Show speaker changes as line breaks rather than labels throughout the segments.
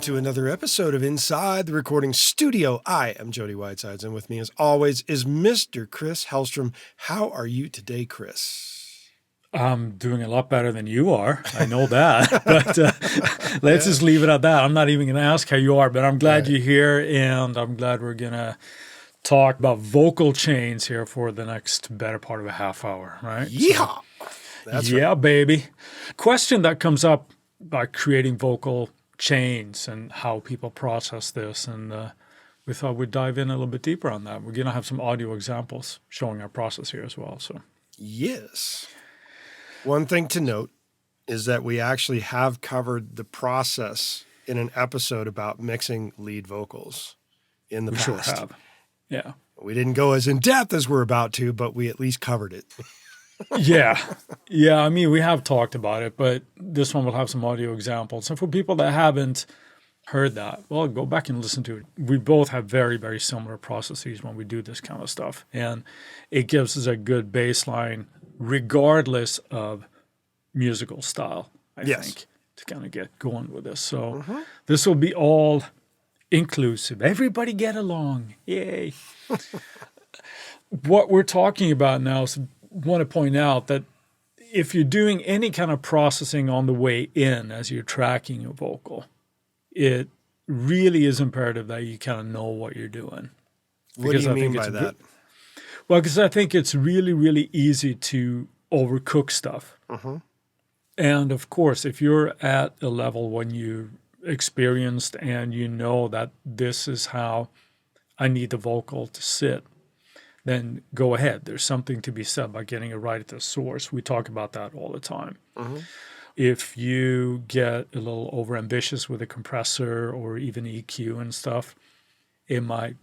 to another episode of Inside the Recording Studio. I am Jody Whitesides, and with me as always is Mr. Chris Hellstrom. How are you today, Chris?
I'm doing a lot better than you are. I know that. But let's just leave it at that. I'm not even going to ask how you are, but I'm glad you're here, and I'm glad we're going to talk about vocal chains here for the next better part of a half hour, right?
Yeehaw!
That's right, baby. Question that comes up by creating vocal chains and how people process this, and we thought we'd dive in a little bit deeper on that. We're going to have some audio examples showing our process here as well. So
yes. One thing to note is that we actually have covered the process in an episode about mixing lead vocals in the past.
We sure have. Yeah.
We didn't go as in-depth as we're about to, but we at least covered it.
Yeah. I mean, we have talked about it, but this one will have some audio examples. And for people that haven't heard that, well, go back and listen to it. We both have very, very similar processes when we do this kind of stuff. And it gives us a good baseline regardless of musical style, I think, to kind of get going with this. So this will be all inclusive. Everybody get along. Yay. What we're talking about now is want to point out that if you're doing any kind of processing on the way in as you're tracking your vocal, it really is imperative that you kind of know what you're doing.
What do you mean by that?
Well, because I think it's really, really easy to overcook stuff. And of course, if you're at a level when you're experienced and you know that this is how I need the vocal to sit, then go ahead. There's something to be said by getting it right at the source. We talk about that all the time. If you get a little overambitious with a compressor or even EQ and stuff, it might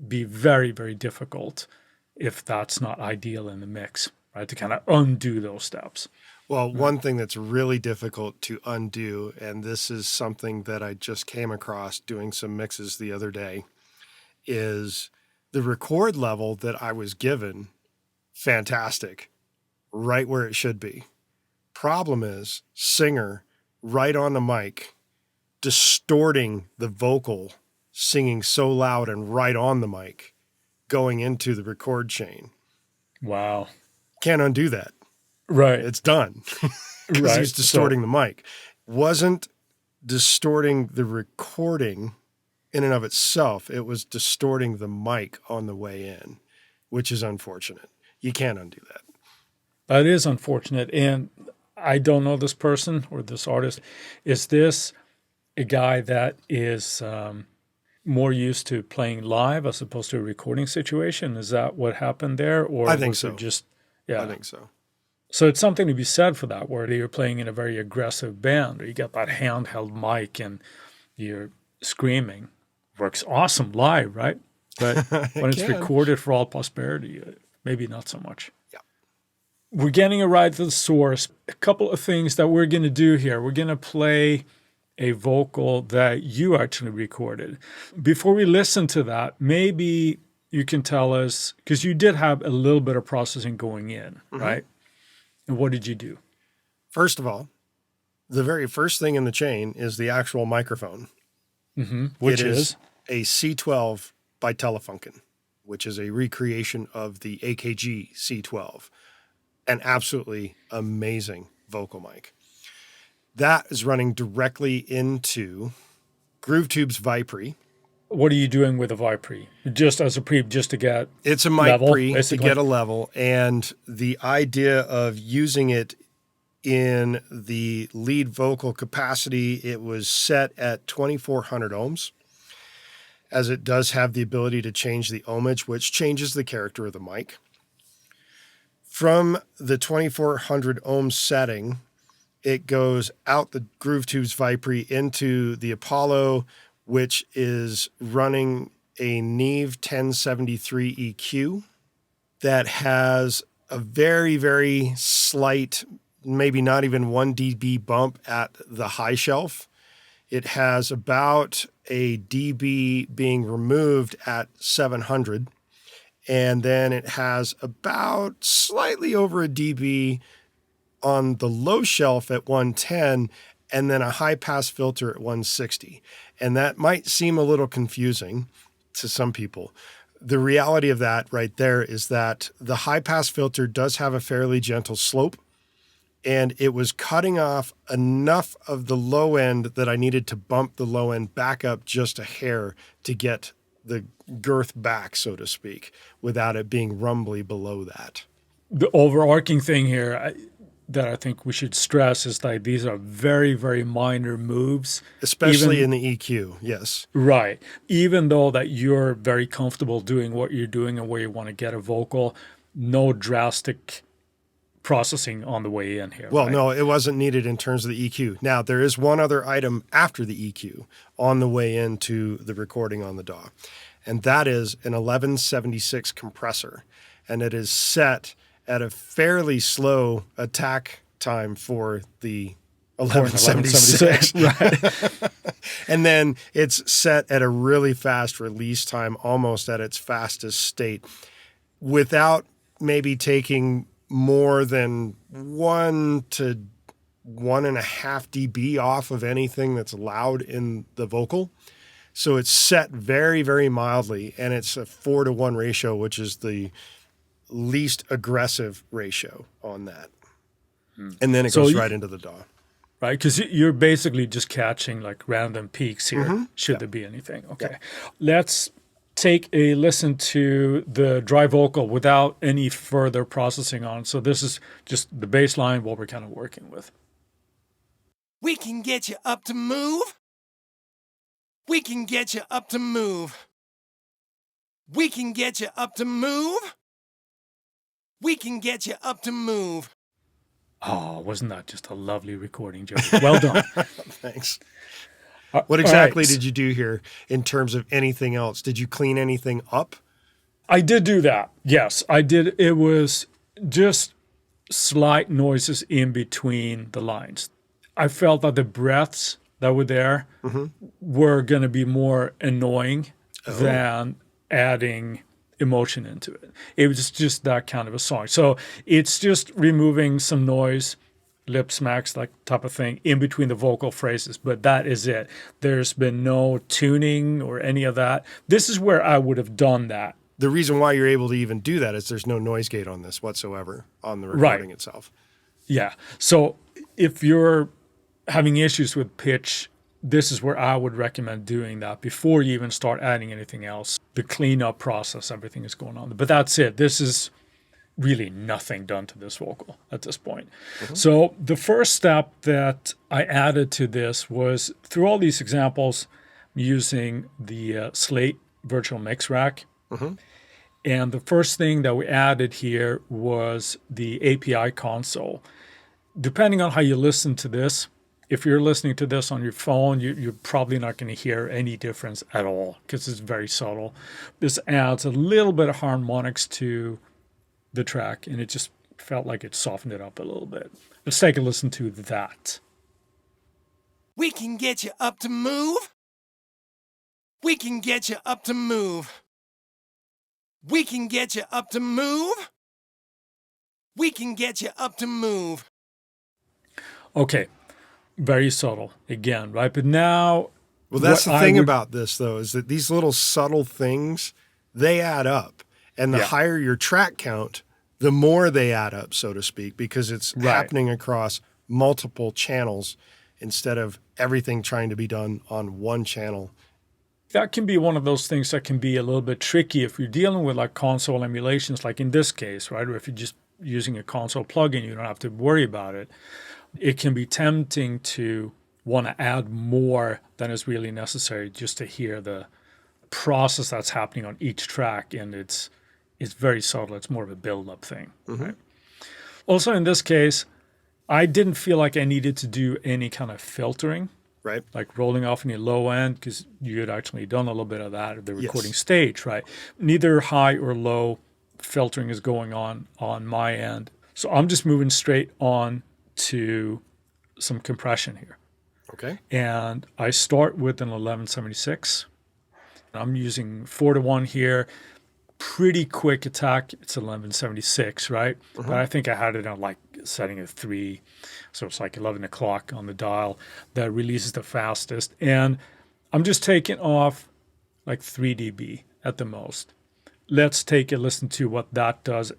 be very, very difficult if that's not ideal in the mix, right? To kind of undo those steps.
Well, one thing that's really difficult to undo, and this is something that I just came across doing some mixes the other day, is the record level that I was given, fantastic, right where it should be. Problem is, singer, right on the mic, distorting the vocal, singing so loud and right on the mic, going into the record chain.
Wow.
Can't undo that.
Right.
It's done. Because he's distorting the mic. Wasn't distorting the recording in and of itself, it was distorting the mic on the way in, which is unfortunate. You can't undo that.
That is unfortunate. And I don't know this person or this artist. Is this a guy that is more used to playing live as opposed to a recording situation? Is that what happened there? Or
I think so.
I
think so.
So it's something to be said for that, where you're playing in a very aggressive band, or you got that handheld mic and you're screaming. Works awesome live, right? But when it's recorded for all posterity, maybe not so much.
Yeah.
We're getting it right to the source. A couple of things that we're going to do here. We're going to play a vocal that you actually recorded. Before we listen to that, maybe you can tell us, because you did have a little bit of processing going in, right? And what did you do?
First of all, the very first thing in the chain is the actual microphone.
Which is
a C12 by Telefunken, which is a recreation of the AKG C12. An absolutely amazing vocal mic. That is running directly into GrooveTube's Vipre.
What are you doing with a Vipre? Just as a pre, just to get
It's a mic
level,
pre
basically?
to get a level, and the idea of using it in the lead vocal capacity, it was set at 2400 ohms, as it does have the ability to change the ohmage, which changes the character of the mic. From the 2400 ohm setting, it goes out the GrooveTube's Vipre into the Apollo, which is running a Neve 1073 EQ that has a very, very slight, maybe not even 1 dB bump at the high shelf. It has about a dB being removed at 700. And then it has about slightly over a dB on the low shelf at 110, and then a high pass filter at 160. And that might seem a little confusing to some people. The reality of that right there is that the high pass filter does have a fairly gentle slope, and it was cutting off enough of the low end that I needed to bump the low end back up just a hair to get the girth back, so to speak, without it being rumbly below that.
The overarching thing here that I think we should stress is that these are very, very minor moves.
Especially in the EQ, yes.
Right. Even though that you're very comfortable doing what you're doing and where you want to get a vocal, no drastic processing on the way in here.
Well,
right?
no, it wasn't needed in terms of the EQ. Now, there is one other item after the EQ on the way into the recording on the DAW, and that is an 1176 compressor, and it is set at a fairly slow attack time for the 1176.
Right.
And then it's set at a really fast release time, almost at its fastest state, without maybe taking more than 1 to 1.5 dB off of anything that's loud in the vocal. So it's set very, very mildly, and it's a 4-to-1 ratio, which is the least aggressive ratio on that. And then it goes right into the DAW.
Right, because you're basically just catching like random peaks here, should there be anything. Okay, let's take a listen to the dry vocal without any further processing on. So this is just the bass line, what we're kind of working with.
We can get you up to move. We can get you up to move. We can get you up to move. We can get you up to move.
Oh, wasn't that just a lovely recording, Jody? Well done.
Thanks. What exactly did you do here in terms of anything else? Did you clean anything up?
I did do that. Yes, I did. It was just slight noises in between the lines. I felt that the breaths that were there were going to be more annoying than adding emotion into it. It was just that kind of a song. So it's just removing some noise, lip smacks, like type of thing in between the vocal phrases, but that is it. There's been no tuning or any of that. This is where I would have done that.
The reason why you're able to even do that is there's no noise gate on this whatsoever on the recording itself.
Yeah. So if you're having issues with pitch, this is where I would recommend doing that before you even start adding anything else. The cleanup process, everything is going on. But that's it. This is really nothing done to this vocal at this point. So the first step that I added to this was through all these examples using the Slate virtual mix rack. And the first thing that we added here was the API console. Depending on how you listen to this, if you're listening to this on your phone, you're probably not going to hear any difference at all because it's very subtle. This adds a little bit of harmonics to the track, and it just felt like it softened it up a little bit. Let's take a listen to that.
We can get you up to move. We can get you up to move. We can get you up to move. We can get you up to move.
Okay, very subtle again, right? But now...
Well, that's the thing about this, though, is that these little subtle things, they add up. And the higher your track count, the more they add up, so to speak, because it's happening across multiple channels instead of everything trying to be done on one channel.
That can be one of those things that can be a little bit tricky if you're dealing with like console emulations, like in this case, right? Or if you're just using a console plugin, you don't have to worry about it. It can be tempting to want to add more than is really necessary just to hear the process that's happening on each track, and it's very subtle. It's more of a build-up thing. Right? Also, in this case, I didn't feel like I needed to do any kind of filtering,
right?
Like rolling off any low end, because you had actually done a little bit of that at the recording stage, right? Neither high or low filtering is going on my end. So I'm just moving straight on to some compression here.
Okay.
And I start with an 1176. I'm using 4-to-1 here. Pretty quick attack. It's 1176, right? But I think I had it on like setting of 3. So it's like 11 o'clock on the dial that releases the fastest. And I'm just taking off like 3 dB at the most. Let's take a listen to what that does.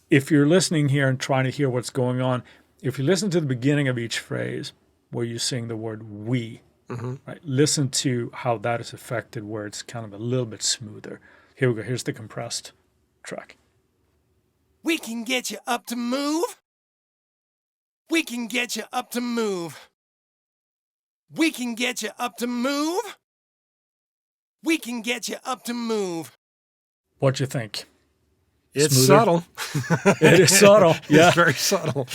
If you're listening here and trying to hear what's going on, if you listen to the beginning of each phrase where you sing the word we, right, listen to how that is affected where it's kind of a little bit smoother. Here we go. Here's the compressed track.
We can get you up to move. We can get you up to move. We can get you up to move. We can get you up to move.
What you think?
It's
Smoother?
subtle.
It is subtle. Yeah.
It's very subtle.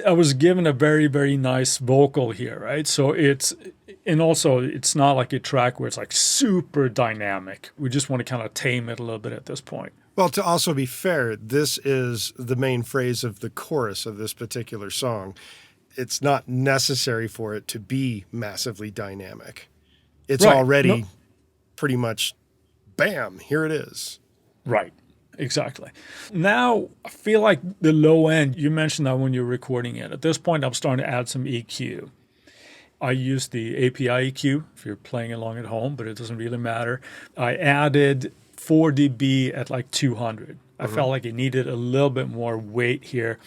I was given a very, very nice vocal here, right? So it's not like a track where it's like super dynamic. We just want to kind of tame it a little bit at this point.
Well, to also be fair, this is the main phrase of the chorus of this particular song. It's not necessary for it to be massively dynamic. It's
Right.
already pretty much, bam, here it is.
Right. Exactly. Now, I feel like the low end, you mentioned that when you're recording it. At this point, I'm starting to add some EQ. I use the API EQ if you're playing along at home, but it doesn't really matter. I added 4 dB at like 200. I felt like it needed a little bit more weight here.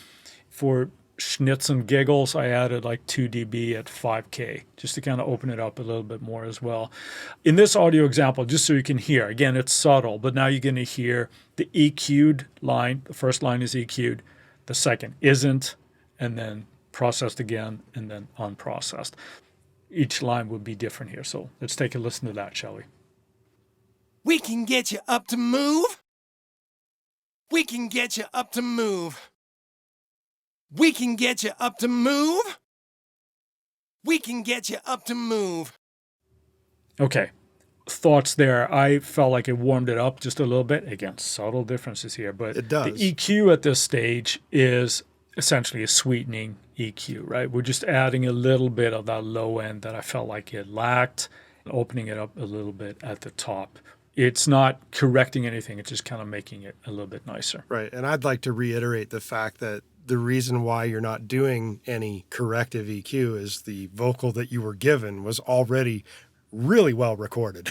For schnitz and giggles, I added like 2 dB at 5K just to kind of open it up a little bit more as well. In this audio example, just so you can hear, again, it's subtle, but now you're going to hear the EQ'd line. The first line is EQ'd, the second isn't, and then processed again, and then unprocessed. Each line would be different here. So let's take a listen to that, shall we?
We can get you up to move. We can get you up to move. We can get you up to move. We can get you up to move.
Okay. Thoughts there. I felt like it warmed it up just a little bit. Again, subtle differences here, but
It does.
the EQ at this stage is essentially a sweetening EQ, right? We're just adding a little bit of that low end that I felt like it lacked, opening it up a little bit at the top. It's not correcting anything. It's just kind of making it a little bit nicer.
Right. And I'd like to reiterate the fact that the reason why you're not doing any corrective EQ is the vocal that you were given was already really well recorded.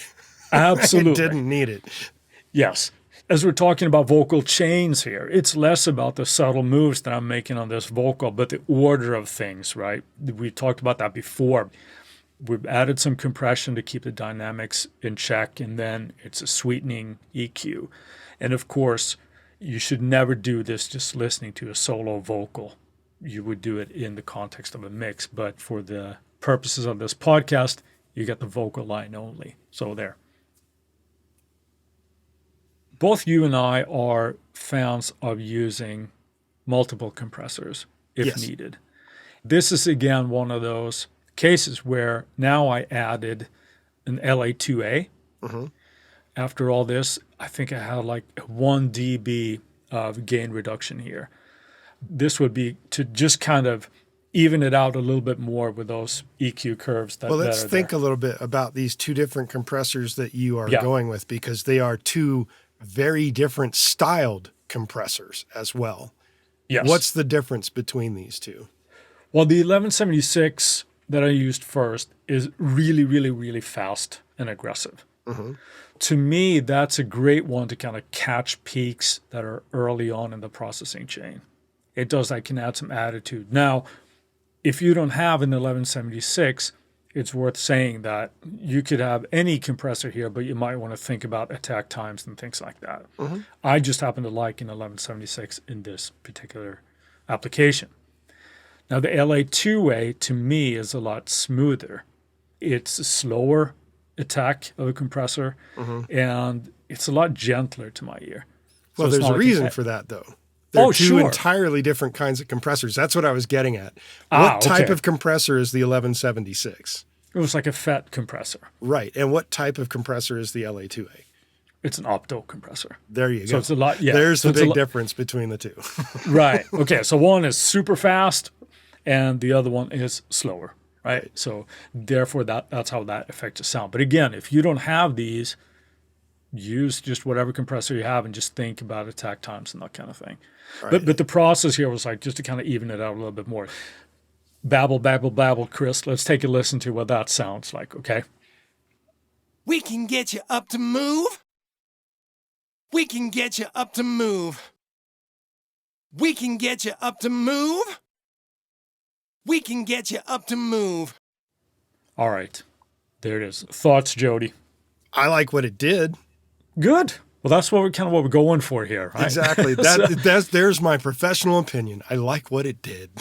Absolutely.
It didn't need it.
Yes. As we're talking about vocal chains here, it's less about the subtle moves that I'm making on this vocal, but the order of things, right? We talked about that before. We've added some compression to keep the dynamics in check, and then it's a sweetening EQ. And of course, you should never do this just listening to a solo vocal. You would do it in the context of a mix, but for the purposes of this podcast, you get the vocal line only. So there. Both you and I are fans of using multiple compressors if
Yes.
needed. This is, again, one of those cases where now I added an LA2A. After all this, I think I had like 1 dB of gain reduction here. This would be to just kind of even it out a little bit more with those EQ curves that,
Well, let's
that are
think
there.
a little bit about these two different compressors that you are
Yeah.
going with, because they are two very different styled compressors as well.
Yes.
What's the difference between these two?
Well, the 1176 that I used first is really, really, really fast and aggressive. To me, that's a great one to kind of catch peaks that are early on in the processing chain. It does that, can add some attitude. Now, if you don't have an 1176, it's worth saying that you could have any compressor here, but you might want to think about attack times and things like that. I just happen to like an 1176 in this particular application. Now, the LA2A to me is a lot smoother. It's a slower attack of a compressor, and it's a lot gentler to my ear. So
Well,
it's
there's
not
a
like
reason
an-
for that, though. They're
Oh,
two
sure.
entirely different kinds of compressors. That's what I was getting at.
Ah,
What type
okay.
of compressor is the 1176?
It was like a FET compressor.
Right. And what type of compressor is the LA2A?
It's an opto compressor.
There you go.
So it's a lot, yeah.
There's
so
the
it's a
big
lo-
difference between the two.
Right. Okay. So one is super fast, and the other one is slower. Right. So therefore, that's how that affects the sound. But again, if you don't have these, use just whatever compressor you have and just think about attack times and that kind of thing.
Right.
But the process here was like just to kind of even it out a little bit more. Babble, babble, babble, Chris. Let's take a listen to what that sounds like. Okay.
We can get you up to move. We can get you up to move. We can get you up to move. We can get you up to move.
All right. There it is. Thoughts, Jody?
I like what it did.
Good. Well, that's what we're going for here, right?
Exactly. There's my professional opinion. I like what it did.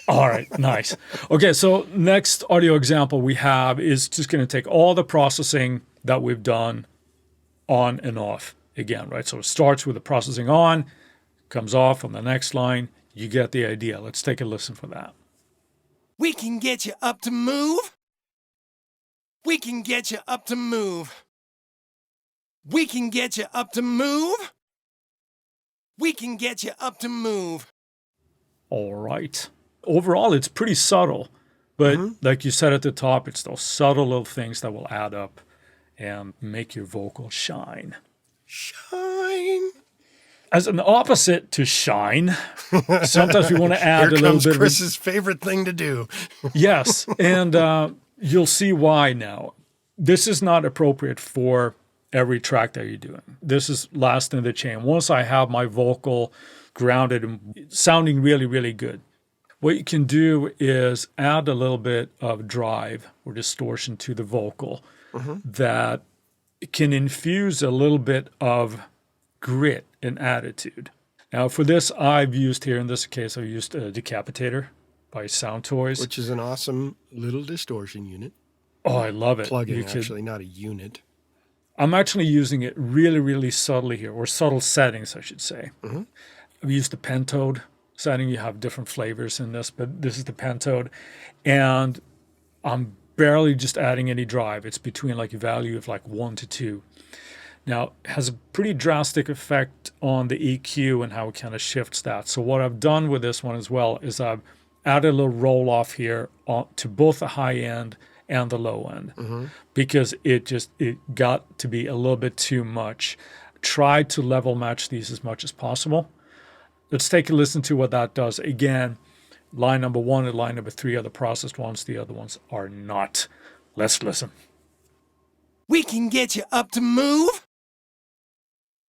All right, nice. Okay, so next audio example we have is just going to take all the processing that we've done on and off again, right? So it starts with the processing on, comes off on the next line. You get the idea. Let's take a listen for that.
We can get you up to move. We can get you up to move. We can get you up to move. We can get you up to move.
All right. Overall, it's pretty subtle, but like you said at the top, it's those subtle little things that will add up and make your vocal shine.
Shine.
As an opposite to shine, sometimes we want to add
Here
a little
comes
bit
Chris's favorite thing to do.
Yes, and you'll see why now. This is not appropriate for every track that you're doing. This is last in the chain. Once I have my vocal grounded and sounding really, really good, what you can do is add a little bit of drive or distortion to the vocal that can infuse a little bit of grit and attitude. Now, for this, I've used here in this case, I've used a Decapitator by Sound Toys.
Which is an awesome little distortion unit.
Oh, I love it.
Plug-in, actually, not a unit.
I'm actually using it really, really subtly here, or subtle settings, I should say. I've used the pentode setting. You have different flavors in this, but this is the pentode. And I'm barely just adding any drive. It's between like a value of like 1 to 2. Now, it has a pretty drastic effect on the EQ and how it kind of shifts that. So what I've done with this one as well is I've added a little roll off here to both the high end and the low end because it got to be a little bit too much. Try to level match these as much as possible. Let's take a listen to what that does. Again, line number 1 and line number 3 are the processed ones. The other ones are not. Let's listen.
We can get you up to move.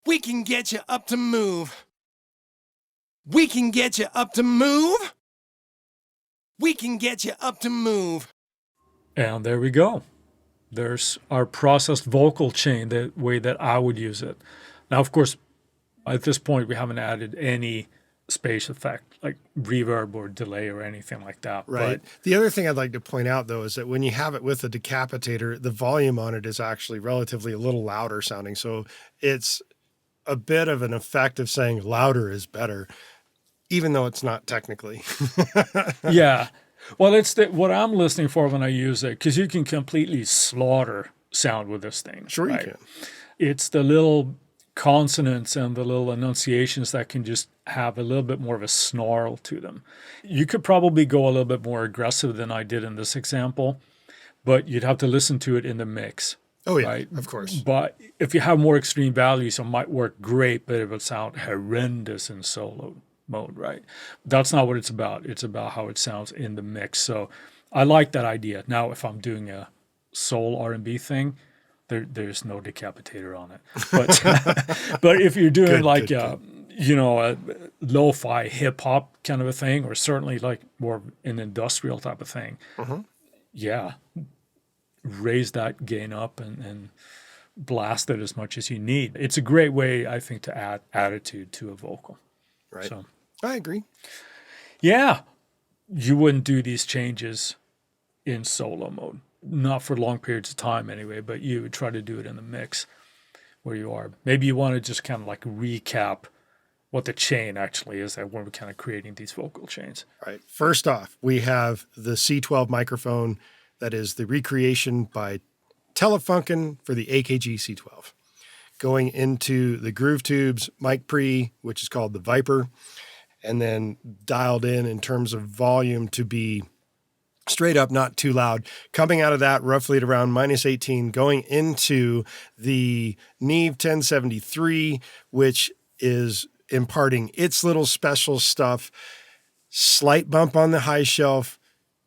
We can get you up to move. We can get you up to move. We can get you up to move.
And there we go. There's our processed vocal chain, the way that I would use it. Now, of course, at this point, we haven't added any space effect, like reverb or delay or anything like that.
Right.
But
the other thing I'd like to point out, though, is that when you have it with a Decapitator, the volume on it is actually relatively a little louder sounding. So it's a bit of an effect of saying louder is better, even though it's not technically.
yeah. Well, it's what I'm listening for when I use it, because you can completely slaughter sound with this thing.
Sure,
right?
you can.
It's the little consonants and the little enunciations that can just have a little bit more of a snarl to them. You could probably go a little bit more aggressive than I did in this example, but you'd have to listen to it in the mix.
Oh, yeah,
right?
of course.
But if you have more extreme values, it might work great, but it would sound horrendous in solo mode, right? That's not what it's about. It's about how it sounds in the mix. So I like that idea. Now, if I'm doing a soul R&B thing, there's no Decapitator on it. But but if you're doing a lo-fi hip hop kind of a thing, or certainly like more an industrial type of thing, yeah, raise that gain up and blast it as much as you need. It's a great way, I think, to add attitude to a vocal.
Right.
So,
I agree.
yeah, you wouldn't do these changes in solo mode. Not for long periods of time anyway, but you would try to do it in the mix where you are. Maybe you want to just kind of like recap what the chain actually is when we're kind of creating these vocal chains.
All right. First off, we have the C12 microphone that is the recreation by Telefunken for the AKG C12. Going into the Groove Tubes mic pre, which is called the Viper, and then dialed in terms of volume to be straight up, not too loud. Coming out of that roughly at around -18, going into the Neve 1073, which is imparting its little special stuff. Slight bump on the high shelf,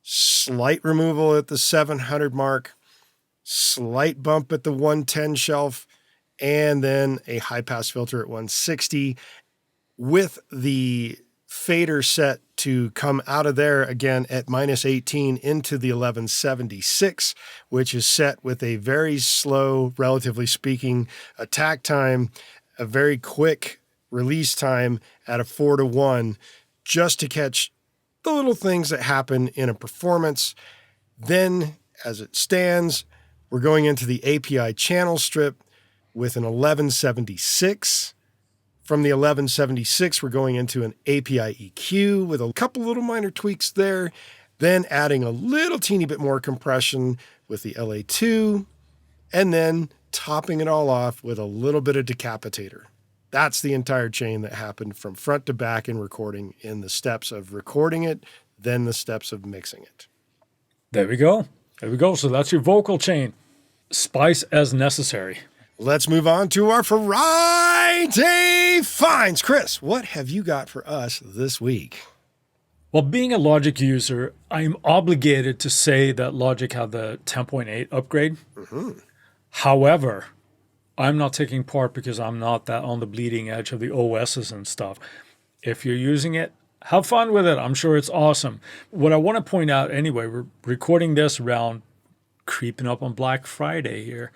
slight removal at the 700 mark, slight bump at the 110 shelf, and then a high pass filter at 160 with the fader set to come out of there again at -18 into the 1176, which is set with a very slow, relatively speaking, attack time, a very quick release time at a 4-1, just to catch the little things that happen in a performance. Then, as it stands, we're going into the API channel strip with an 1176. From the 1176, we're going into an API EQ with a couple little minor tweaks there, then adding a little teeny bit more compression with the LA2, and then topping it all off with a little bit of decapitator. That's the entire chain that happened from front to back in recording, in the steps of recording it, then the steps of mixing it.
There we go. There we go. So that's your vocal chain. Spice as necessary.
Let's move on to our Friday finds. Chris, what have you got for us this week?
Well, being a Logic user, I'm obligated to say that Logic had the 10.8 upgrade.
Mm-hmm.
However, I'm not taking part because I'm not that on the bleeding edge of the OSs and stuff. If you're using it, have fun with it. I'm sure it's awesome. What I want to point out anyway, we're recording this around creeping up on Black Friday here.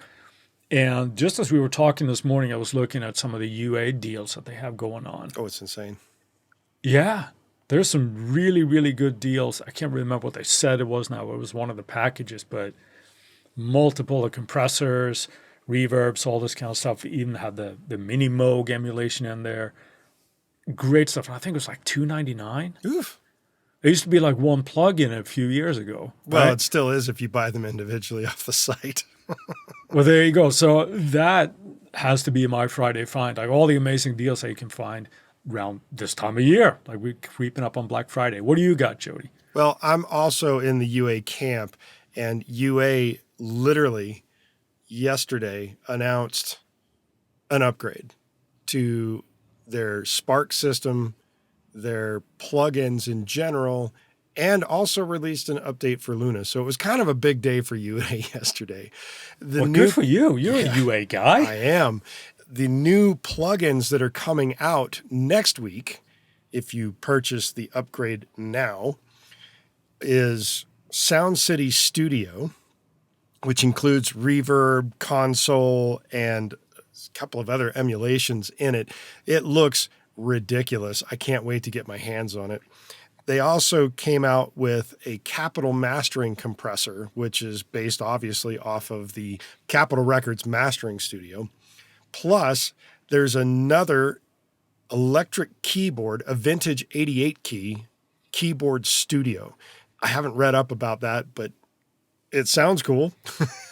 And just as we were talking this morning, I was looking at some of the UA deals that they have going on.
Oh, it's insane.
Yeah, there's some really, really good deals. I can't remember what they said it was now. It was one of the packages, but multiple of compressors, reverbs, all this kind of stuff. We even had the mini Moog emulation in there. Great stuff. I think it was like $299.
Oof.
It used to be like one plug-in a few years ago.
Well,
right?
it still is if you buy them individually off the site.
Well, there you go. So that has to be my Friday find. Like all the amazing deals that you can find around this time of year. Like we're creeping up on Black Friday. What do you got, Jody?
Well, I'm also in the UA camp, and UA literally yesterday announced an upgrade to their Spark system, their plugins in general, and also released an update for Luna. So it was kind of a big day for UA yesterday.
Good for you. You're a UA guy.
I am. The new plugins that are coming out next week, if you purchase the upgrade now, is Sound City Studio, which includes reverb, console, and a couple of other emulations in it. It looks ridiculous. I can't wait to get my hands on it. They also came out with a Capitol mastering compressor, which is based obviously off of the Capitol Records mastering studio. Plus, there's another electric keyboard, a vintage 88 key keyboard studio. I haven't read up about that, but it sounds cool.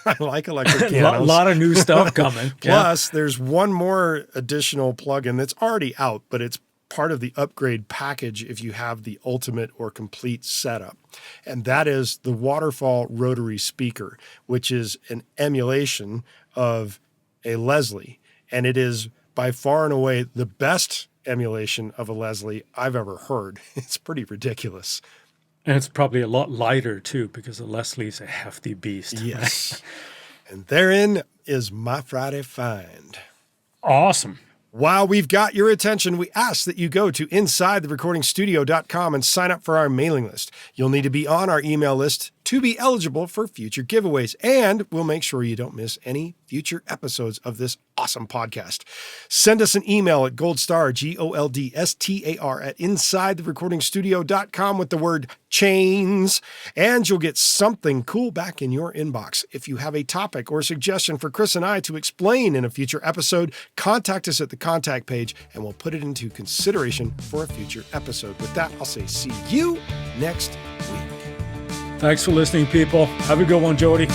I like electric pianos.
A lot of new stuff coming.
Plus, there's one more additional plugin that's already out, but it's part of the upgrade package if you have the ultimate or complete setup. And that is the Waterfall rotary speaker, which is an emulation of a Leslie. And it is by far and away the best emulation of a Leslie I've ever heard. It's pretty ridiculous.
And it's probably a lot lighter too, because the Leslie's a hefty beast.
Yes. And therein is my Friday find.
Awesome.
While we've got your attention, we ask that you go to InsideTheRecordingStudio.com and sign up for our mailing list. You'll need to be on our email list to be eligible for future giveaways, and we'll make sure you don't miss any future episodes of this awesome podcast. Send us an email at goldstar, GOLDSTAR, at InsideTheRecordingStudio.com with the word chains, and you'll get something cool back in your inbox. If you have a topic or suggestion for Chris and I to explain in a future episode, contact us at the contact page, and we'll put it into consideration for a future episode. With that, I'll say see you next week.
Thanks for listening, people. Have a good one, Jody.